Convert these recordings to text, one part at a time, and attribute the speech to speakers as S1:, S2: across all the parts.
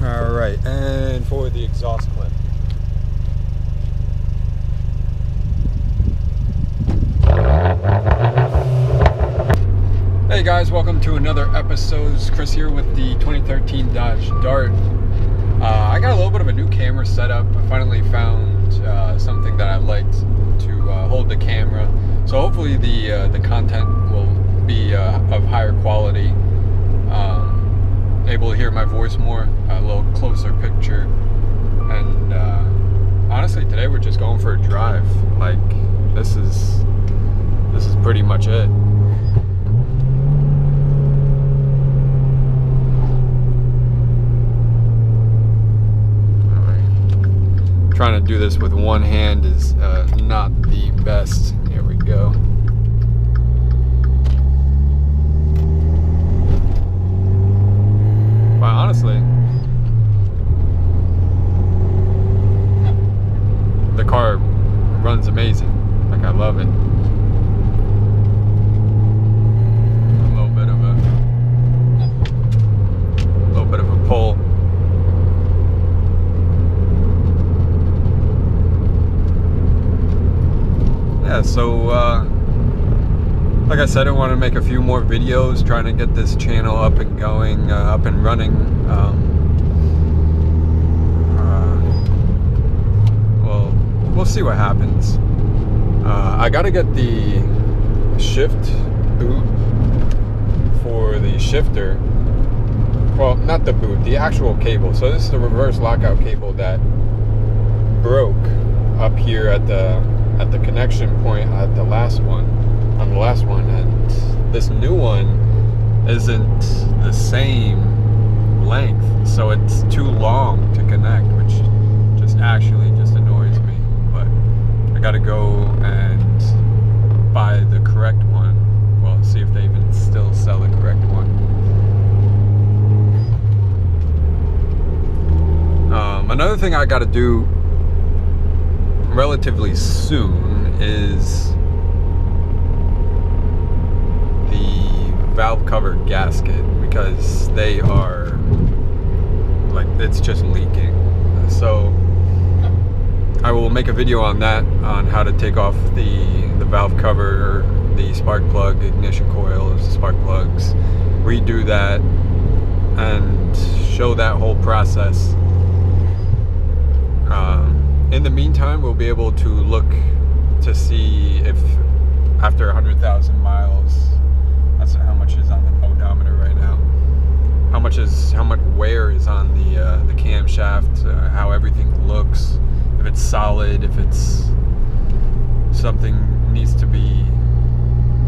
S1: All right, and for the exhaust clip. Hey guys, welcome to another episode. It's Chris here with the 2013 Dodge Dart. I got a little bit of a new camera setup. I finally found something that I liked to hold the camera. So hopefully the content will be of higher quality. Able to hear my voice more, a little closer picture. And honestly, today we're just going for a drive. Like this is pretty much it. Trying to do this with one hand is not the best. Here we go. But honestly, the car runs amazing. Like, I love it. A little bit of a pull. Yeah, so like I said, I want to make a few more videos, trying to get this channel up and going, up and running. Well, we'll see what happens. I gotta get the shift boot for the shifter. Well, not the boot, the actual cable. So this is the reverse lockout cable that broke up here at the connection point at the last one, and this new one isn't the same length, so it's too long to connect, which just annoys me. But I gotta go and buy the correct one. Well, see if they even still sell the correct one. Another thing I gotta do relatively soon is the valve cover gasket, because they are like, it's just leaking. So I will make a video on that, on how to take off the valve cover, the spark plug, ignition coils, spark plugs, redo that and show that whole process. In the meantime, we'll be able to look to see if after 100,000 miles, that's how much is on the odometer right now, how much wear is on the camshaft, how everything looks, if it's solid, if it's something needs to be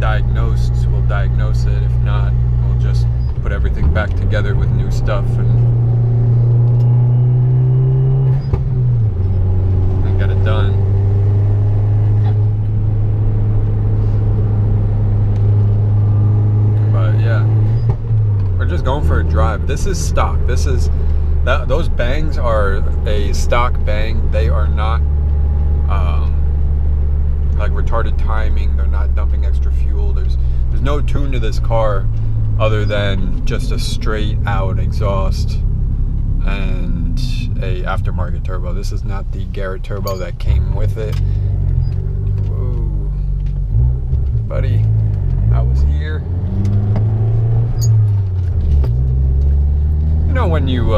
S1: diagnosed, we'll diagnose it. If not, we'll just put everything back together with new stuff and get it done. But yeah, we're just going for a drive. This is stock. Those bangs are a stock bang. They are not like retarded timing. They're not dumping extra fuel. There's no tune to this car other than just a straight out exhaust and a aftermarket turbo. This is not the Garrett turbo that came with it. Whoa, buddy, I was here. You know when you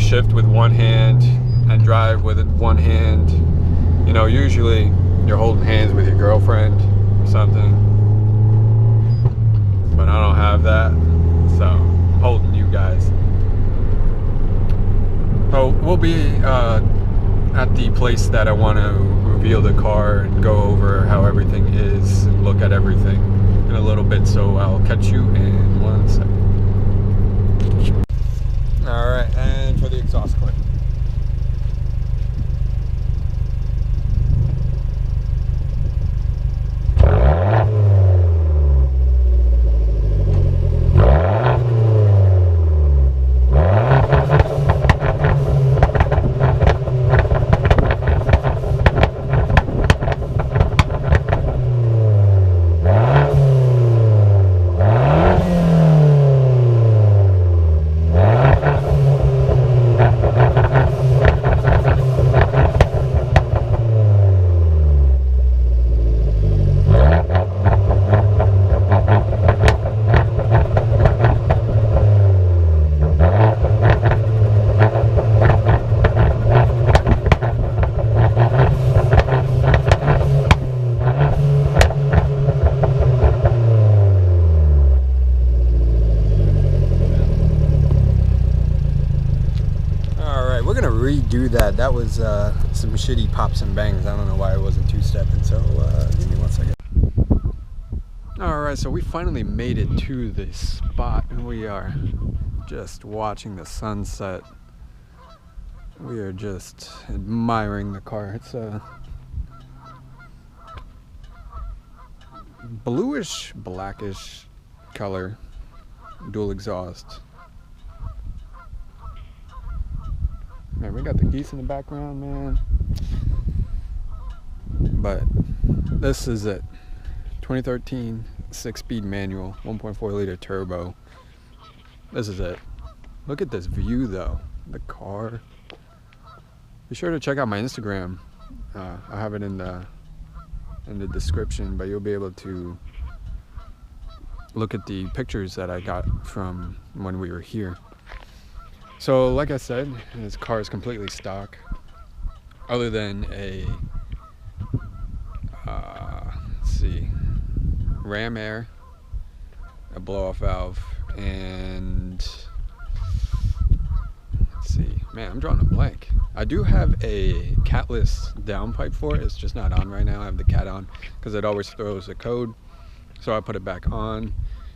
S1: shift with one hand and drive with one hand, you know, usually you're holding hands with your girlfriend or something, but I don't have that, so I'm holding you guys. So we'll be at the place that I want to reveal the car and go over how everything is and look at everything in a little bit, so I'll catch you in 1 second. Alright, and for the exhaust clip. redo that. That was some shitty pops and bangs. I don't know why it wasn't two-stepping, so give me 1 second. Alright, so we finally made it to the spot, and we are just watching the sunset. We are just admiring the car. It's a bluish, blackish color, dual exhaust. Man, we got the geese in the background, man. But this is it. 2013 6-speed manual, 1.4 liter turbo. This is it. Look at this view though. The car. Be sure to check out my Instagram. I have it in the description, but you'll be able to look at the pictures that I got from when we were here. So like I said, this car is completely stock, other than a let's see, ram air, a blow-off valve, and let's see, man, I'm drawing a blank. I do have a catless downpipe for it. It's just not on right now. I have the cat on because it always throws a code, so I put it back on.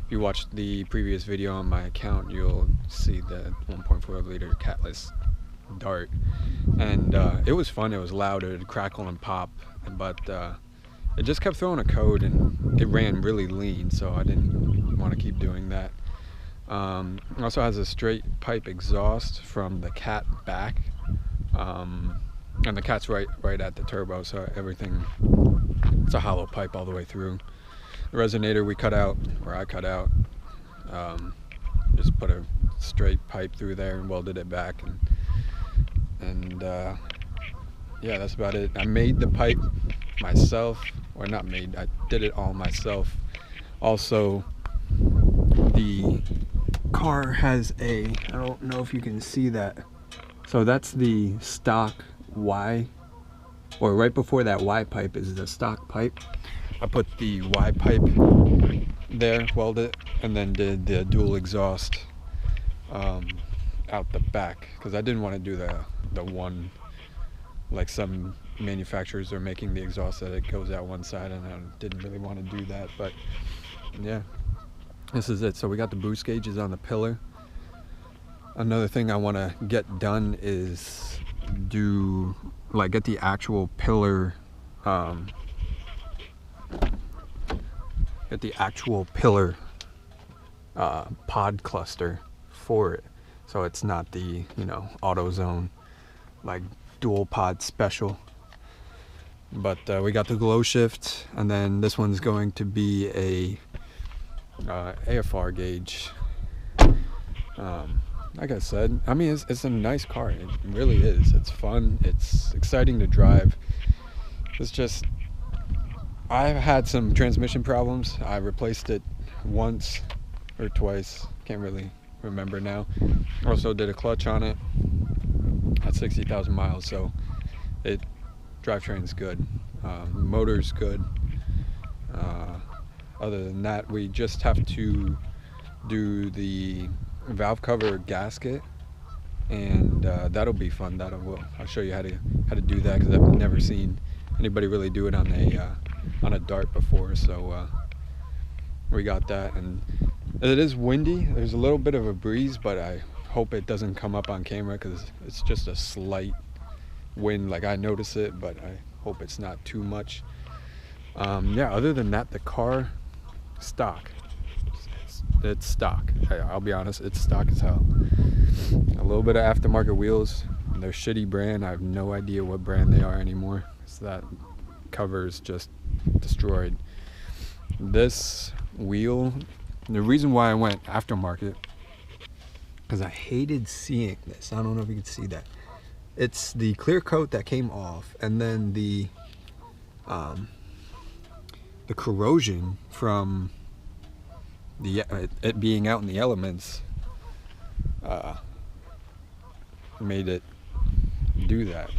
S1: If you watched the previous video on my account, you'll see the 1.4 liter catless dart, and it was fun. It was loud, it would crackle and pop, but it just kept throwing a code, and it ran really lean, so I didn't want to keep doing that. It also has a straight pipe exhaust from the cat back, and the cat's right at the turbo, so everything, it's a hollow pipe all the way through. The resonator we cut out, or I cut out, just put a straight pipe through there and welded it back, and yeah, that's about it. I made the pipe myself, or not made, I did it all myself. Also, the car has a, I don't know if you can see that, so that's the stock Y, or right before that Y pipe is the stock pipe. I put the Y pipe there, welded it, and then did the dual exhaust out the back, because I didn't want to do the one, like some manufacturers are making the exhaust that it goes out one side, and I didn't really want to do that. But yeah, this is it. So we got the boost gauges on the pillar. Another thing I want to get done is get the actual pillar, pod cluster for it, so it's not the, you know, AutoZone like dual pod special. But we got the glow shift, and then this one's going to be a AFR gauge. Like I said, I mean, it's a nice car. It really is. It's fun. It's exciting to drive. It's just, I've had some transmission problems. I replaced it once or twice, can't really remember now. Also did a clutch on it at 60,000 miles, so it drivetrain's good, motor's good. Other than that, we just have to do the valve cover gasket, and that'll be fun. I'll show you how to do that, because I've never seen anybody really do it on a dart before. So we got that, and it is windy. There's a little bit of a breeze, but I hope it doesn't come up on camera, because it's just a slight wind. Like, I notice it, but I hope it's not too much. Yeah, other than that, the car, stock. It's stock. I'll be honest, it's stock as hell. A little bit of aftermarket wheels. They're shitty brand. I have no idea what brand they are anymore, so that cover is just destroyed. This wheel, the reason why I went aftermarket, because I hated seeing this. I don't know if you can see that. It's the clear coat that came off, and then the corrosion from it being out in the elements made it do that.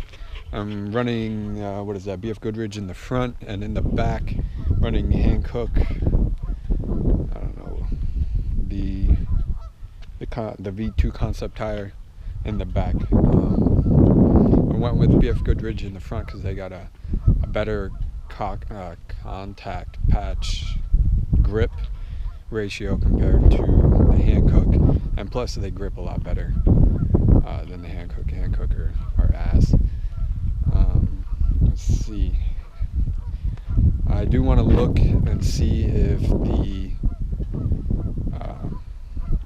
S1: I'm running what is that, BF Goodrich in the front, and in the back running Hankook, I don't know, the V2 concept tire in the back. went with BF Goodrich in the front because they got a better contact patch grip ratio compared to the Hankook, and plus they grip a lot better than the Hankook. Hankook are ass. Let's see. I do want to look and see if the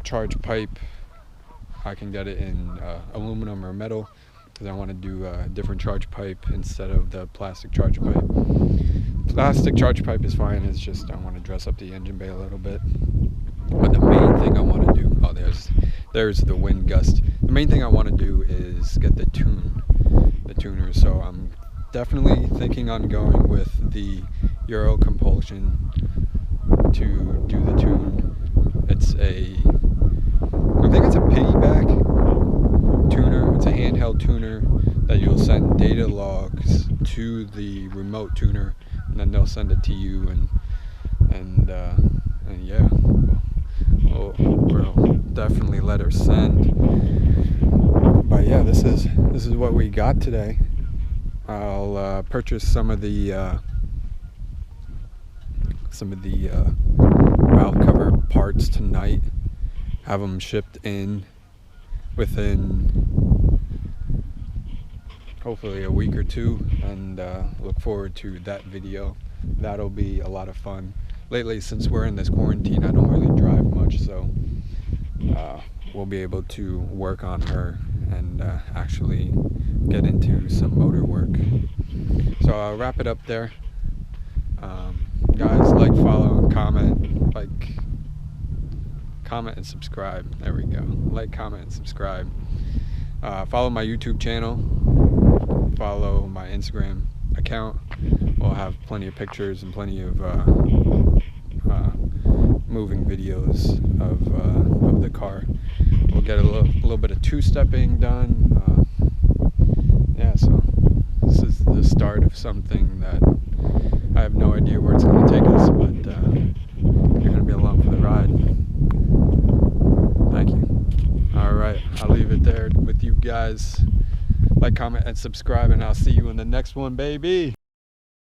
S1: charge pipe, I can get it in aluminum or metal, because I want to do a different charge pipe instead of the plastic charge pipe. Plastic charge pipe is fine, it's just I want to dress up the engine bay a little bit. But the main thing I want to do, there's the wind gust. The main thing I want to do is get the tuner. So I'm definitely thinking on going with the Euro Compulsion to do the tune. I think it's a piggyback tuner. It's a handheld tuner that you'll send data logs to the remote tuner, and then they'll send it to you, and yeah, we'll definitely let her send. But yeah, this is what we got today. I'll purchase some of the valve cover parts tonight, have them shipped in within hopefully a week or two, and look forward to that video. That'll be a lot of fun. Lately, since we're in this quarantine, I don't really drive much, so we'll be able to work on her and actually get into some motor work. So I'll wrap it up there. Guys, like, follow, comment, comment and subscribe. There we go. Like, comment, and subscribe. Follow my YouTube channel. Follow my Instagram account. We'll have plenty of pictures and plenty of moving videos of the car. We'll get a little bit of two-stepping done. Yeah, so this is the start of something that I have no idea where it's going to take us, but you're going to be along for the ride. Thank you. Alright, I'll leave it there with you guys. Like, comment, and subscribe, and I'll see you in the next one, baby.